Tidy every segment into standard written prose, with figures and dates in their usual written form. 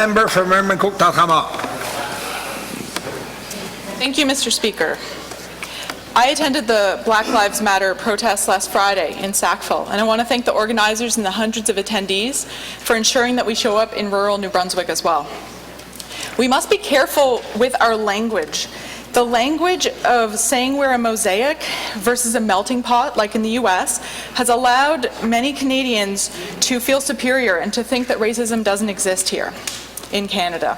Member for Merriman-Cook-Talcama. Thank you, Mr. Speaker. I attended the Black Lives Matter protests last Friday in Sackville, and I want to thank the organizers and the hundreds of attendees for ensuring that we show up in rural New Brunswick as well. We must be careful with our language. The language of saying we're a mosaic versus a melting pot, like in the US, has allowed many Canadians to feel superior and to think that racism doesn't exist here in Canada.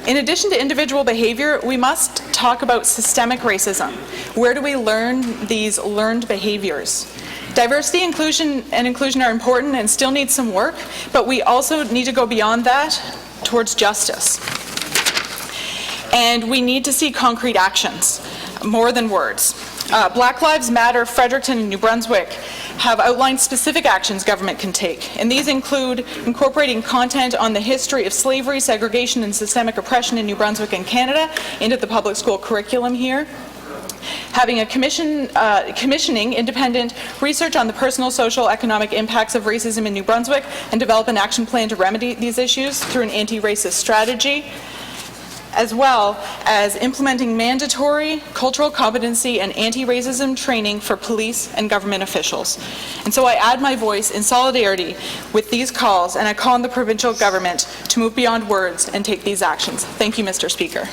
In addition to individual behavior, we must talk about systemic racism. Where do we learn these learned behaviors? Diversity, inclusion are important and still need some work, but we also need to go beyond that towards justice. And we need to see concrete actions, more than words. Black Lives Matter, Fredericton, and New Brunswick have outlined specific actions government can take, and these include incorporating content on the history of slavery, segregation, and systemic oppression in New Brunswick and Canada into the public school curriculum here, having a commissioning independent research on the personal, social, economic impacts of racism in New Brunswick and develop an action plan to remedy these issues through an anti-racist strategy, as well as implementing mandatory cultural competency and anti-racism training for police and government officials. And so I add my voice in solidarity with these calls, and I call on the provincial government to move beyond words and take these actions. Thank you, Mr. Speaker.